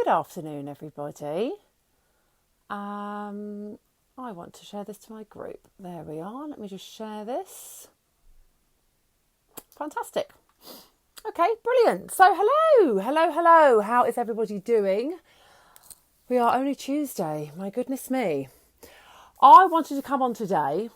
Good afternoon, everybody. I want to share this to my group. There we are. Let me just share this. Fantastic. Okay, brilliant. So hello. How is everybody doing? We are only Tuesday. My goodness me. I wanted to come on today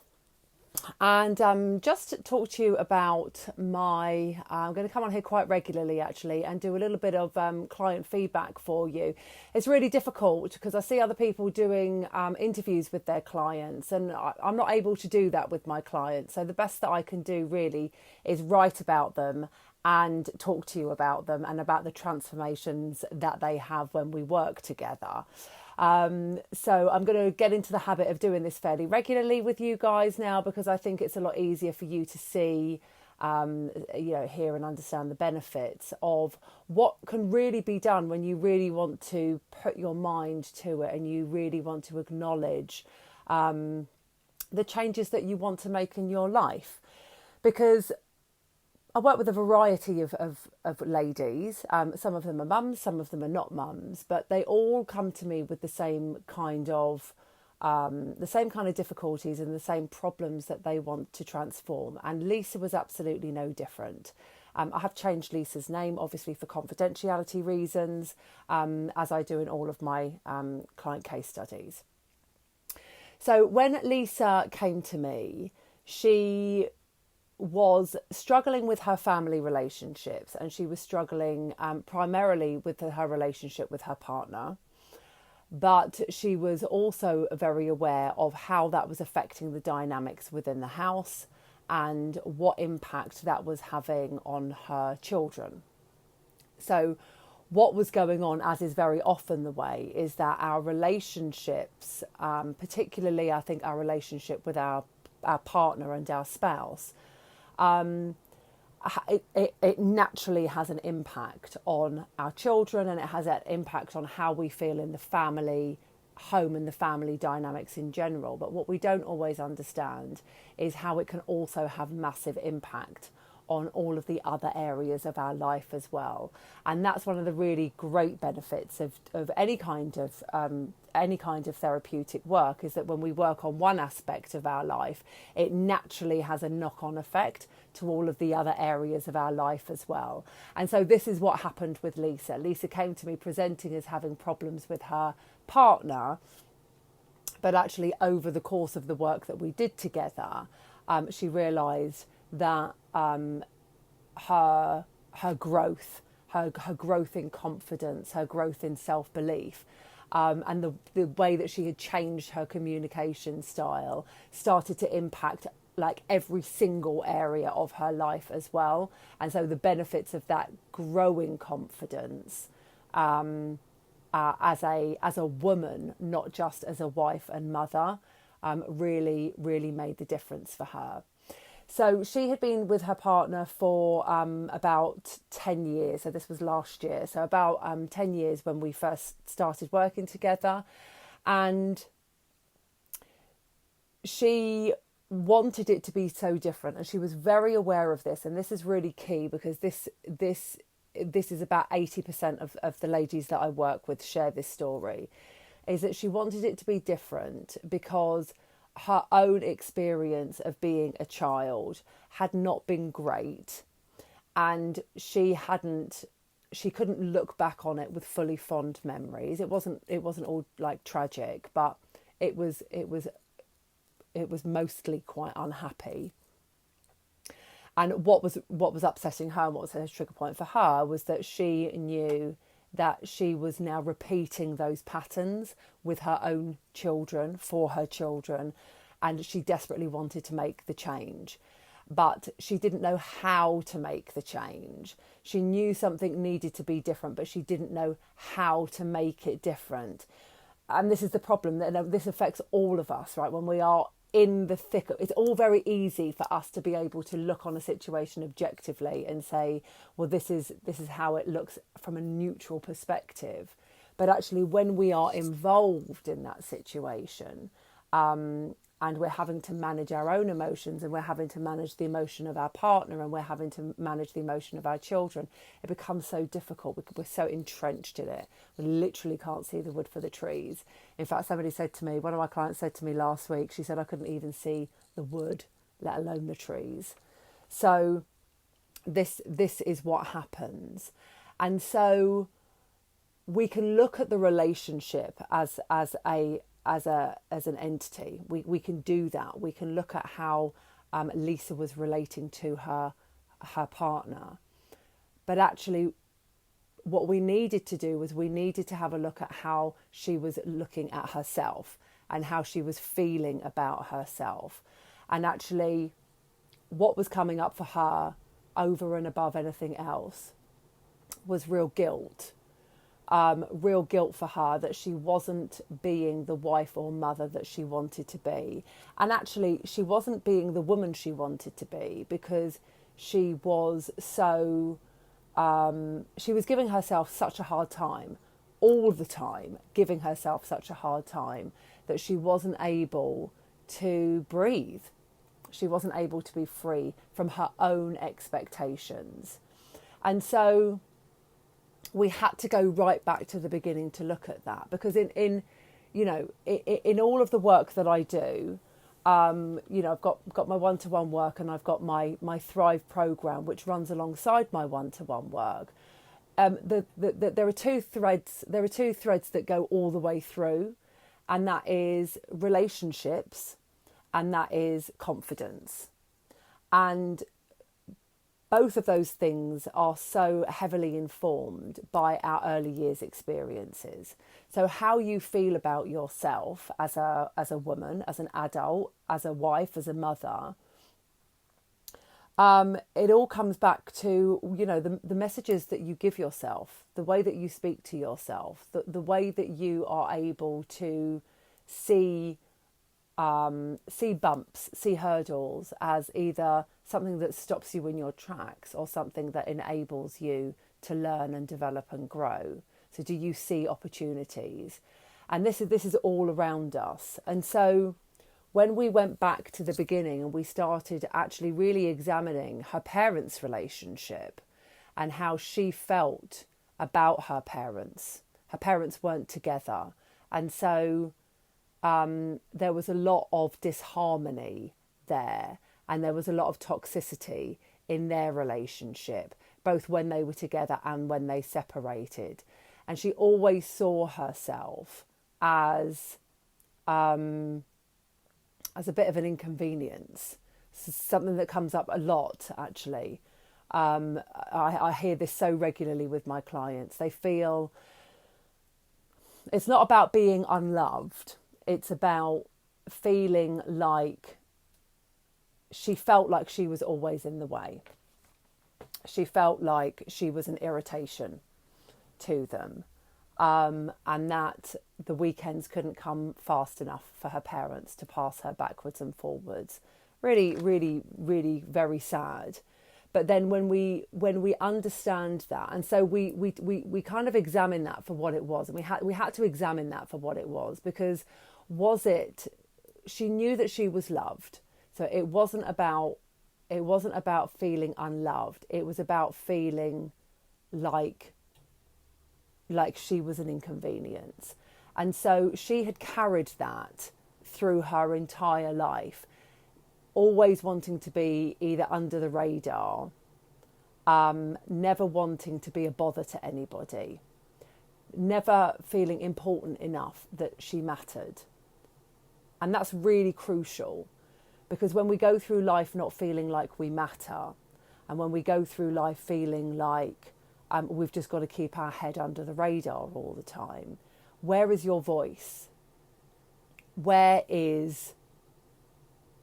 and just talk to you about I'm going to come on here quite regularly actually and do a little bit of client feedback for you. It's really difficult because I see other people doing interviews with their clients, and I'm not able to do that with my clients. So the best that I can do really is write about them and talk to you about them and about the transformations that they have when we work together. So I'm going to get into the habit of doing this fairly regularly with you guys now, because I think it's a lot easier for you to see, hear and understand the benefits of what can really be done when you really want to put your mind to it and you really want to acknowledge the changes that you want to make in your life. Because I work with a variety of ladies. Some of them are mums, some of them are not mums, but they all come to me with the same kind of difficulties and the same problems that they want to transform. And Lisa was absolutely no different. I have changed Lisa's name, obviously for confidentiality reasons, as I do in all of my client case studies. So when Lisa came to me, she was struggling with her family relationships, and she was struggling primarily with her relationship with her partner, but she was also very aware of how that was affecting the dynamics within the house and what impact that was having on her children. So what was going on, as is very often the way, is that our relationships, particularly I think our relationship with our partner and our spouse, it naturally has an impact on our children, and it has an impact on how we feel in the family home and the family dynamics in general. But what we don't always understand is how it can also have massive impact on all of the other areas of our life as well. And that's one of the really great benefits of any kind of therapeutic work, is that when we work on one aspect of our life, it naturally has a knock-on effect to all of the other areas of our life as well. And so this is what happened with Lisa. Lisa came to me presenting as having problems with her partner, but actually over the course of the work that we did together, she realised that her growth, her growth in confidence, her growth in self-belief, and the way that she had changed her communication style started to impact like every single area of her life as well. And so the benefits of that growing confidence as a woman, not just as a wife and mother, really made the difference for her. So she had been with her partner for about 10 years. So this was last year. So about 10 years when we first started working together. And she wanted it to be so different. And she was very aware of this. And this is really key, because this is about 80% of the ladies that I work with share this story, is that she wanted it to be different because her own experience of being a child had not been great, and she couldn't look back on it with fully fond memories. It wasn't all like tragic, but it was mostly quite unhappy. And what was upsetting her and what was a trigger point for her was that she knew that she was now repeating those patterns with her own children, for her children, and she desperately wanted to make the change. But she didn't know how to make the change. She knew something needed to be different, but she didn't know how to make it different. And this is the problem, that this affects all of us, right? When we are in the thick of, it's all very easy for us to be able to look on a situation objectively and say, well, this is how it looks from a neutral perspective. But actually, when we are involved in that situation, and we're having to manage our own emotions, and we're having to manage the emotion of our partner, and we're having to manage the emotion of our children, it becomes so difficult. We're so entrenched in it. We literally can't see the wood for the trees. In fact, somebody said to me, one of my clients said to me last week, she said, I couldn't even see the wood, let alone the trees. So this is what happens. And so we can look at the relationship as an entity. We can do that. We can look at how Lisa was relating to her partner. But actually, what we needed to do was we needed to have a look at how she was looking at herself and how she was feeling about herself. And actually, what was coming up for her over and above anything else was real guilt. Real guilt for her that she wasn't being the wife or mother that she wanted to be. And actually, she wasn't being the woman she wanted to be, because she was so, she was giving herself such a hard time, all the time, giving herself such a hard time that she wasn't able to breathe. She wasn't able to be free from her own expectations. And so we had to go right back to the beginning to look at that, because in all of the work that I do, I've got my one-to-one work, and I've got my Thrive program, which runs alongside my one-to-one work. There are two threads. There are two threads that go all the way through, and that is relationships, and that is confidence. And both of those things are so heavily informed by our early years experiences. So how you feel about yourself as a woman, as an adult, as a wife, as a mother, it all comes back to, the messages that you give yourself, the way that you speak to yourself, the way that you are able to see bumps, see hurdles as either something that stops you in your tracks or something that enables you to learn and develop and grow. So do you see opportunities? And this is all around us. And so when we went back to the beginning and we started actually really examining her parents' relationship and how she felt about her parents weren't together. And so there was a lot of disharmony there, and there was a lot of toxicity in their relationship, both when they were together and when they separated. And she always saw herself as a bit of an inconvenience, something that comes up a lot, actually. I hear this so regularly with my clients. They feel it's not about being unloved. It's about feeling like she felt like she was always in the way. She felt like she was an irritation to them. And that the weekends couldn't come fast enough for her parents to pass her backwards and forwards. Really, really, really very sad. But then when we understand that, and so we kind of examine that for what it was, and we had to examine that for what it was, because she knew that she was loved. So it wasn't about feeling unloved. It was about feeling like she was an inconvenience. And so she had carried that through her entire life, always wanting to be either under the radar, never wanting to be a bother to anybody, never feeling important enough that she mattered. And that's really crucial, because when we go through life not feeling like we matter, and when we go through life feeling like we've just got to keep our head under the radar all the time, where is your voice? Where is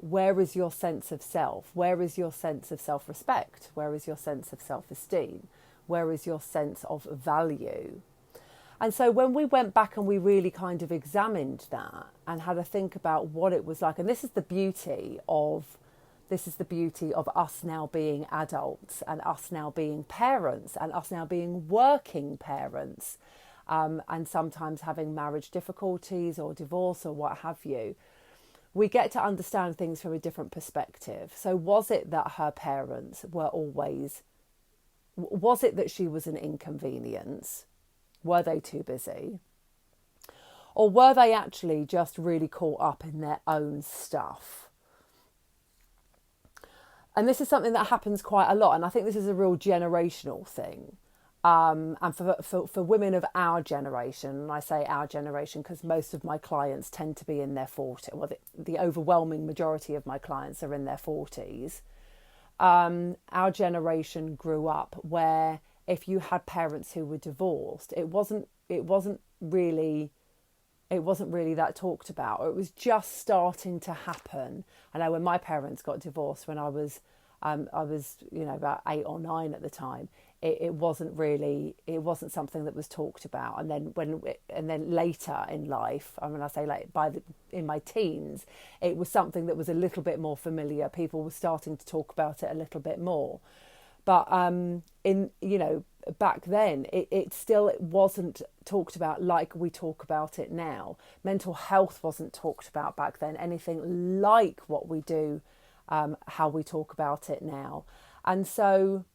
your sense of self? Where is your sense of self-respect? Where is your sense of self-esteem? Where is your sense of value? And so when we went back and we really kind of examined that and had a think about what it was like, and this is the beauty of us now being adults, and us now being parents, and us now being working parents, and sometimes having marriage difficulties or divorce or what have you. we get to understand things from a different perspective. So was it that her parents were always, was it that she was an inconvenience? Were they too busy? Or were they actually just really caught up in their own stuff? And this is something that happens quite a lot. And I think this is a real generational thing. And for women of our generation, and I say our generation because most of my clients tend to be in their 40s. Well, the overwhelming majority of my clients are in their 40s. Our generation grew up where if you had parents who were divorced, it wasn't really that talked about, or it was just starting to happen. I know when my parents got divorced when I was about 8 or 9 at the time, it wasn't something that was talked about. And then later in life, I mean, I say like in my teens, it was something that was a little bit more familiar. People were starting to talk about it a little bit more. But back then, it still wasn't talked about like we talk about it now. Mental health wasn't talked about back then, anything like what we do, how we talk about it now. And so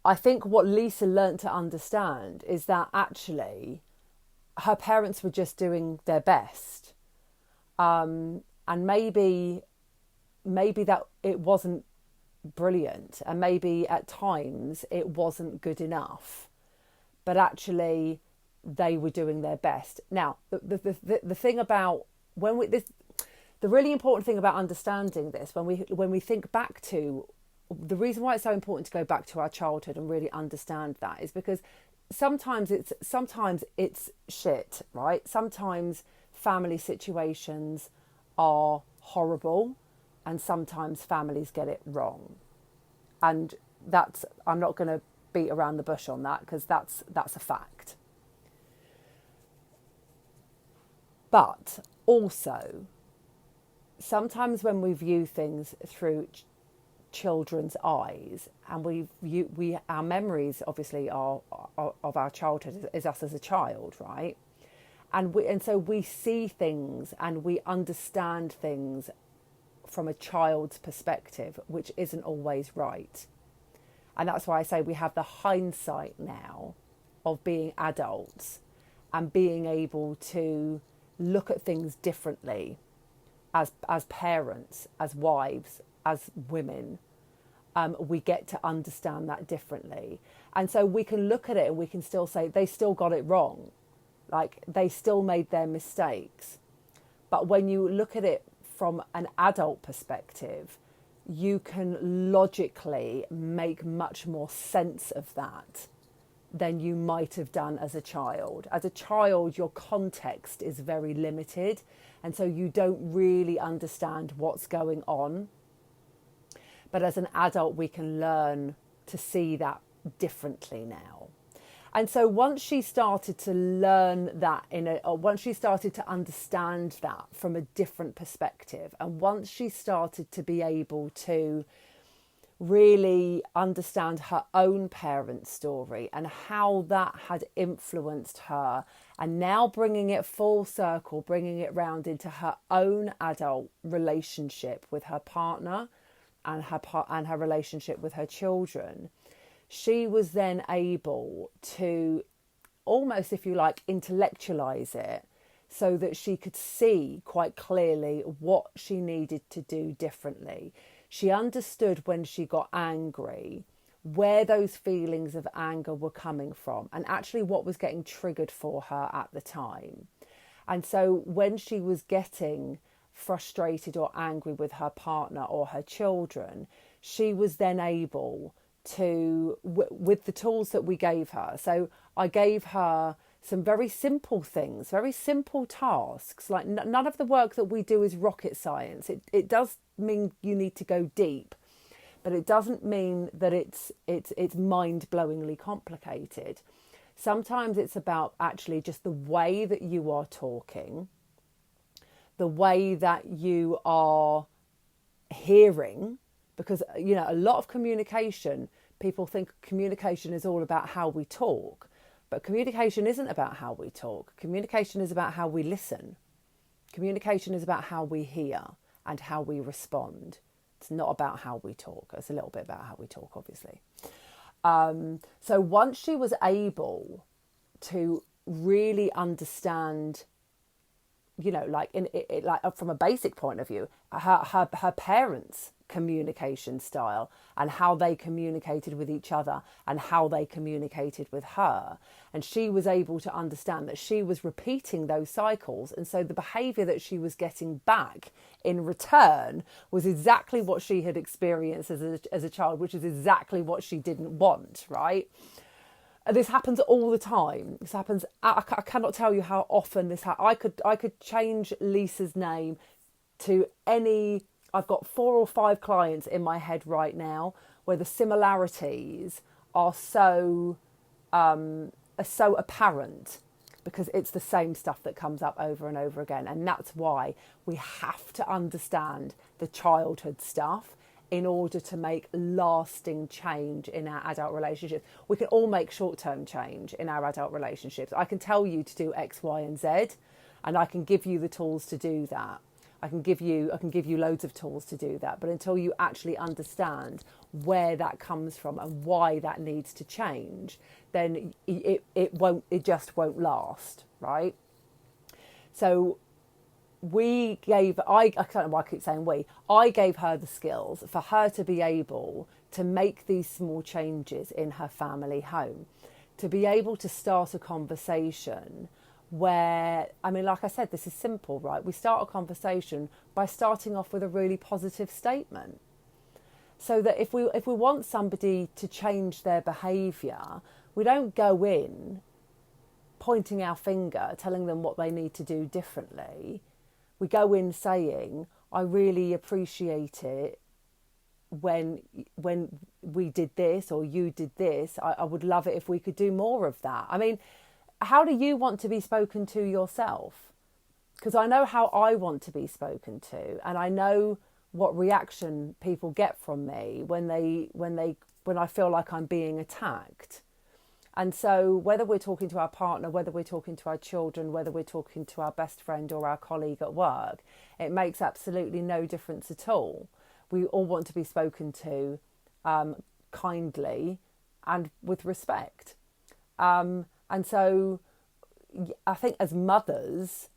I think what Lisa learnt to understand is that actually her parents were just doing their best. And maybe that it wasn't brilliant, and maybe at times it wasn't good enough, but actually they were doing their best. Now, the thing about the really important thing about understanding this, when we think back to the reason why it's so important to go back to our childhood and really understand that is because sometimes it's shit, right? Sometimes family situations are horrible, and sometimes families get it wrong. And I'm not going to beat around the bush on that because that's a fact. But also, sometimes when we view things through children's eyes, and our memories obviously are of our childhood is us as a child, right? And so we see things and we understand things from a child's perspective, which isn't always right. And that's why I say we have the hindsight now of being adults and being able to look at things differently as parents, as wives, as women. We get to understand that differently. And so we can look at it and we can still say they still got it wrong. Like they still made their mistakes. But when you look at it from an adult perspective, you can logically make much more sense of that than you might have done as a child. As a child, your context is very limited, and so you don't really understand what's going on. But as an adult, we can learn to see that differently now. And so once she started to learn that once she started to understand that from a different perspective, and once she started to be able to really understand her own parents' story and how that had influenced her, and now bringing it full circle, bringing it round into her own adult relationship with her partner and her relationship with her children, she was then able to almost, if you like, intellectualize it so that she could see quite clearly what she needed to do differently. She understood when she got angry where those feelings of anger were coming from and actually what was getting triggered for her at the time. And so when she was getting frustrated or angry with her partner or her children, she was then able to, with the tools that we gave her. So I gave her some very simple things, very simple tasks. Like none of the work that we do is rocket science. It does mean you need to go deep, but it doesn't mean that it's mind-blowingly complicated. Sometimes it's about actually just the way that you are talking, the way that you are hearing, because, you know, a lot of communication, people think communication is all about how we talk, but communication isn't about how we talk. Communication is about how we listen. Communication is about how we hear and how we respond. It's not about how we talk. It's a little bit about how we talk, obviously. So once she was able to really understand, you know, like like from a basic point of view, her parents' communication style and how they communicated with each other and how they communicated with her, and she was able to understand that she was repeating those cycles, and so the behavior that she was getting back in return was exactly what she had experienced as a child, which is exactly what she didn't want, right? This happens all the time. This happens. I cannot tell you how often this happens. I could change Lisa's name to any. I've got 4 or 5 clients in my head right now where the similarities are so apparent, because it's the same stuff that comes up over and over again, and that's why we have to understand the childhood stuff in order to make lasting change in our adult relationships. We can all make short-term change in our adult relationships. I can tell you to do X, Y, and Z, and I can give you the tools to do that. I can give you loads of tools to do that. But until you actually understand where that comes from and why that needs to change, then it just won't last, right? So I don't know why I keep saying we, I gave her the skills for her to be able to make these small changes in her family home, to be able to start a conversation where, I mean, like I said, this is simple, right? We start a conversation by starting off with a really positive statement. So that if we want somebody to change their behaviour, we don't go in pointing our finger, telling them what they need to do differently. We go in saying, I really appreciate it when we did this or you did this. I would love it if we could do more of that. I mean, how do you want to be spoken to yourself? Because I know how I want to be spoken to, and I know what reaction people get from me when I feel like I'm being attacked. And so whether we're talking to our partner, whether we're talking to our children, whether we're talking to our best friend or our colleague at work, it makes absolutely no difference at all. We all want to be spoken to kindly and with respect. And so I think as mothers,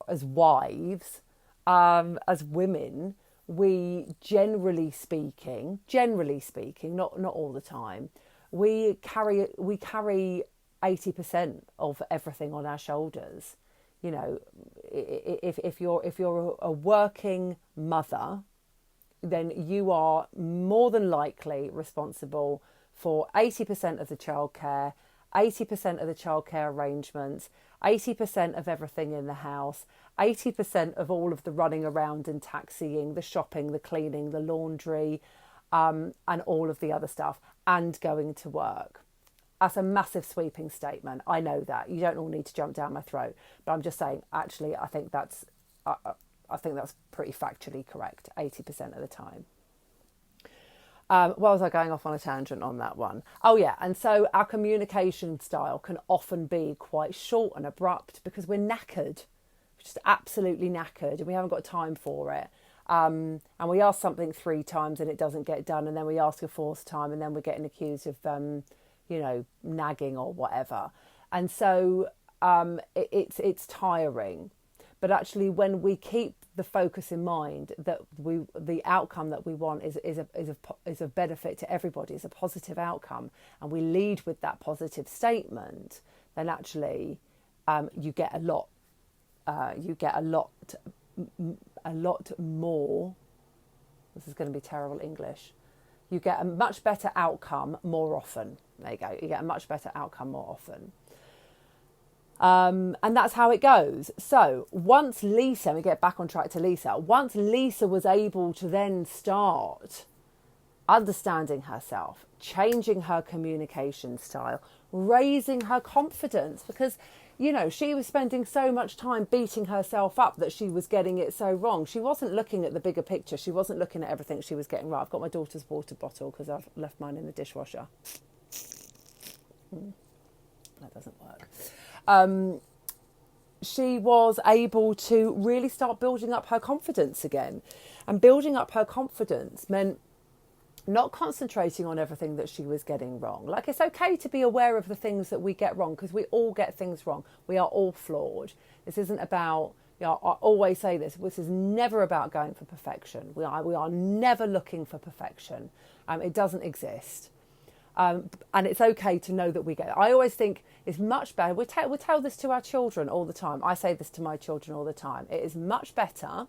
as wives, as women, we generally speaking, not all the time, we carry 80% of everything on our shoulders. You know, if you're a working mother, then you are more than likely responsible for 80% of the childcare, 80% of the childcare arrangements, 80% of everything in the house, 80% of all of the running around and taxiing, the shopping, the cleaning, the laundry, and all of the other stuff, and going to work. That's a massive sweeping statement. I know that. You don't all need to jump down my throat. But I'm just saying, actually, I think that's pretty factually correct, 80% of the time. Why was I going off on a tangent on that one? Oh yeah, and so our communication style can often be quite short and abrupt because we're knackered, just absolutely knackered, and we haven't got time for it. And we ask something 3 times and it doesn't get done, and then we ask a 4th time, and then we're getting accused of, nagging or whatever. And so it's tiring. But actually, when we keep the focus in mind that the outcome that we want is a benefit to everybody, is a positive outcome, and we lead with that positive statement, then actually you get a lot more. This is going to be terrible English. You get a much better outcome more often. There you go. You get a much better outcome more often. And that's how it goes. So once Lisa, we get back on track to Lisa, once Lisa was able to then start understanding herself, changing her communication style, raising her confidence, because, she was spending so much time beating herself up that she was getting it so wrong. She wasn't looking at the bigger picture. She wasn't looking at everything she was getting right. I've got my daughter's water bottle because I've left mine in the dishwasher. That doesn't work. she was able to really start building up her confidence again. And building up her confidence meant not concentrating on everything that she was getting wrong. Like, it's okay to be aware of the things that we get wrong, because we all get things wrong. We are all flawed. This isn't about, I always say this is never about going for perfection. We are never looking for perfection. It doesn't exist. And it's okay to know that we get it. I always think it's much better. We tell this to our children all the time. I say this to my children all the time. It is much better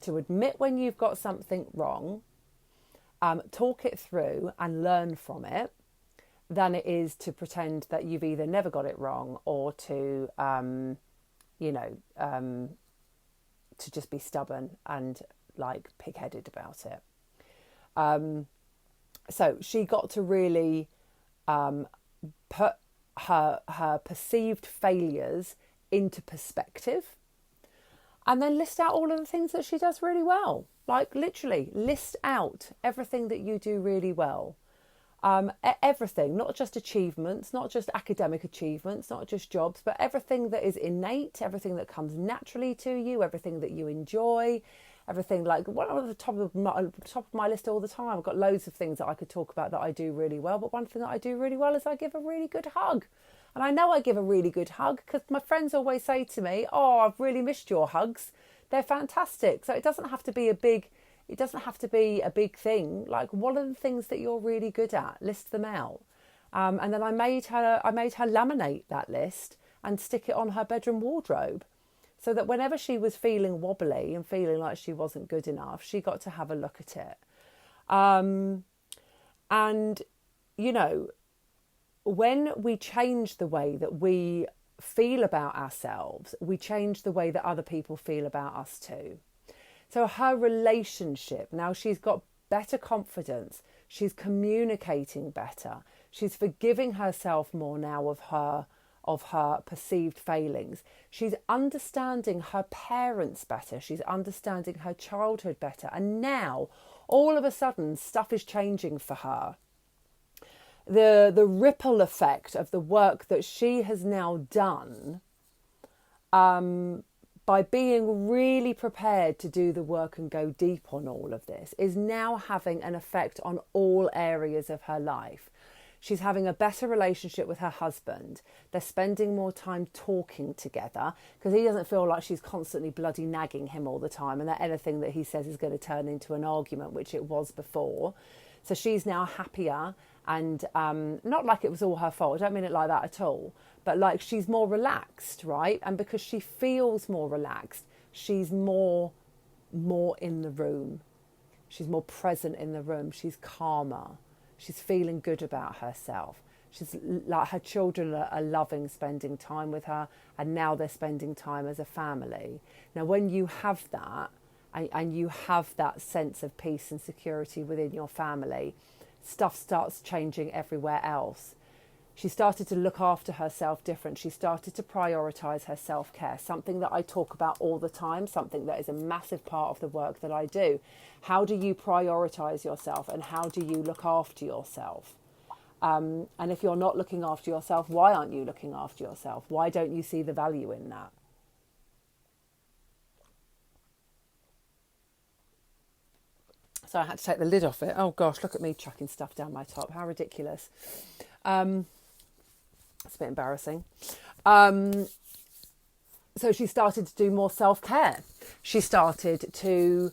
to admit when you've got something wrong, talk it through and learn from it, than it is to pretend that you've either never got it wrong or to, to just be stubborn and like pig-headed about it. So she got to really put her perceived failures into perspective, and then list out all of the things that she does really well. Like, literally list out everything that you do really well. Everything, not just achievements, not just academic achievements, not just jobs, but everything that is innate, everything that comes naturally to you, everything that you enjoy, everything. Like, one of the top of my list all the time. I've got loads of things that I could talk about that I do really well, but one thing that I do really well is I give a really good hug. And I know I give a really good hug because my friends always say to me, "Oh, I've really missed your hugs. They're fantastic." So it doesn't have to be a big thing. Like, what are the things that you're really good at? List them out. And then I made her laminate that list and stick it on her bedroom wardrobe, so that whenever she was feeling wobbly and feeling like she wasn't good enough, she got to have a look at it. And, when we change the way that we feel about ourselves, we change the way that other people feel about us too. So her relationship, now she's got better confidence, she's communicating better, she's forgiving herself more now of her perceived failings. She's understanding her parents better, she's understanding her childhood better, and now all of a sudden stuff is changing for her. The ripple effect of the work that she has now done, by being really prepared to do the work and go deep on all of this, is now having an effect on all areas of her life. She's having a better relationship with her husband. They're spending more time talking together because he doesn't feel like she's constantly bloody nagging him all the time, and that anything that he says is going to turn into an argument, which it was before. So she's now happier, and not like it was all her fault. I don't mean it like that at all. But like, she's more relaxed, right? And because she feels more relaxed, she's more in the room. She's more present in the room. She's calmer. She's feeling good about herself. She's like, her children are loving spending time with her, and now they're spending time as a family. Now, when you have that, and you have that sense of peace and security within your family, stuff starts changing everywhere else. She started to look after herself different. She started to prioritise her self-care, something that I talk about all the time, something that is a massive part of the work that I do. How do you prioritise yourself, and how do you look after yourself? And if you're not looking after yourself, why aren't you looking after yourself? Why don't you see the value in that? So I had to take the lid off it. Oh gosh, look at me chucking stuff down my top. How ridiculous. It's a bit embarrassing. So she started to do more self-care. She started to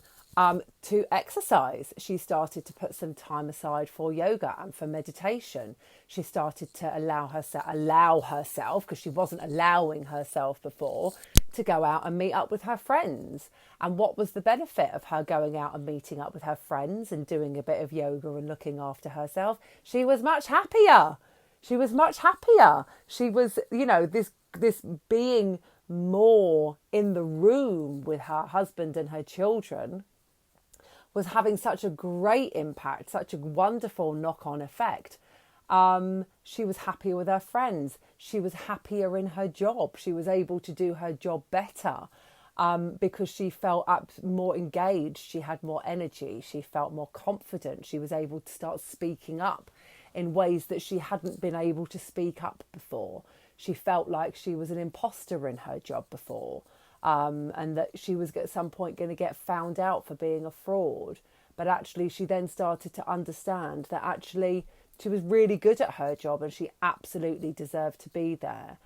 exercise. She started to put some time aside for yoga and for meditation. She started to allow herself, because she wasn't allowing herself before, to go out and meet up with her friends. And what was the benefit of her going out and meeting up with her friends and doing a bit of yoga and looking after herself? She was much happier. She was much happier. She was, this being more in the room with her husband and her children was having such a great impact, such a wonderful knock-on effect. She was happier with her friends. She was happier in her job. She was able to do her job better because she felt more engaged. She had more energy. She felt more confident. She was able to start speaking up in ways that she hadn't been able to speak up before. she felt like she was an imposter in her job before, and that she was at some point going to get found out for being a fraud. But actually, she then started to understand that actually she was really good at her job and she absolutely deserved to be there.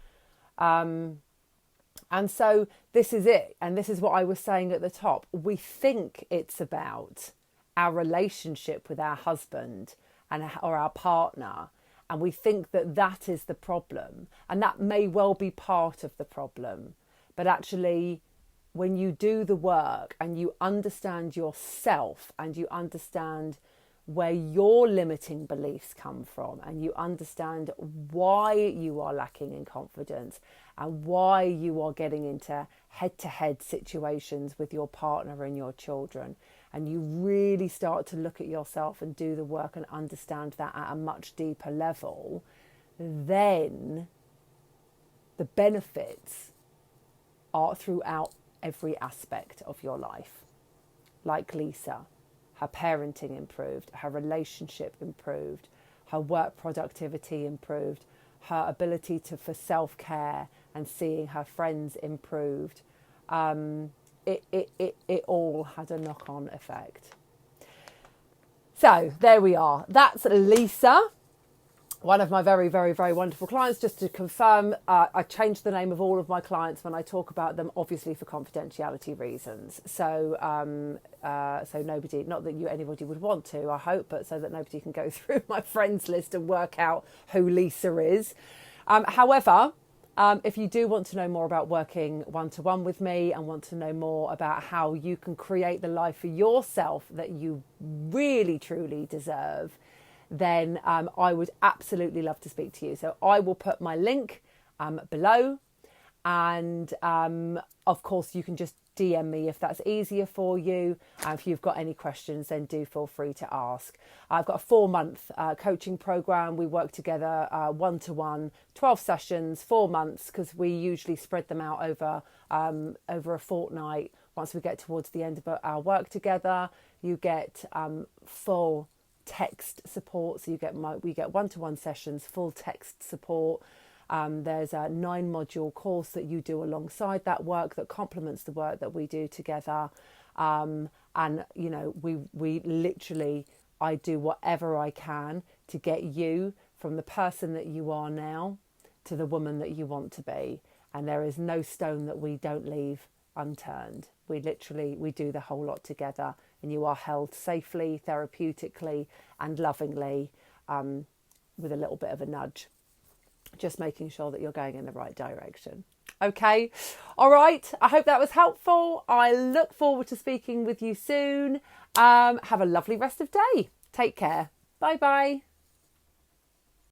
And so this is it. And this is what I was saying at the top. We think it's about our relationship with our husband or our partner. And we think that that is the problem. And that may well be part of the problem. But actually, when you do the work and you understand yourself and you understand where your limiting beliefs come from and you understand why you are lacking in confidence and why you are getting into head-to-head situations with your partner and your children, and you really start to look at yourself and do the work and understand that at a much deeper level, then the benefits are throughout every aspect of your life. Like Lisa, her parenting improved, her relationship improved, her work productivity improved, her ability for self-care and seeing her friends improved. It all had a knock-on effect. So there we are. That's Lisa, one of my very, very, very wonderful clients. Just to confirm, I changed the name of all of my clients when I talk about them, obviously for confidentiality reasons. So so nobody, not that anybody would want to, I hope, but so that nobody can go through my friends list and work out who Lisa is. However, if you do want to know more about working one-to-one with me and want to know more about how you can create the life for yourself that you really, truly deserve, then I would absolutely love to speak to you. So I will put my link below. And of course, you can just DM me if that's easier for you. If you've got any questions, then do feel free to ask. I've got a 4-month coaching program. We work together one-to-one, 12 sessions, 4 months, because we usually spread them out over a fortnight. Once we get towards the end of our work together, you get full text support. So we get one-to-one sessions, full text support. There's a 9-module course that you do alongside that work that complements the work that we do together. And, you know, we literally, I do whatever I can to get you from the person that you are now to the woman that you want to be. And there is no stone that we don't leave unturned. We do the whole lot together, and you are held safely, therapeutically and lovingly, with a little bit of a nudge. Just making sure that you're going in the right direction. Okay. All right. I hope that was helpful. I look forward to speaking with you soon. Have a lovely rest of day. Take care. Bye bye.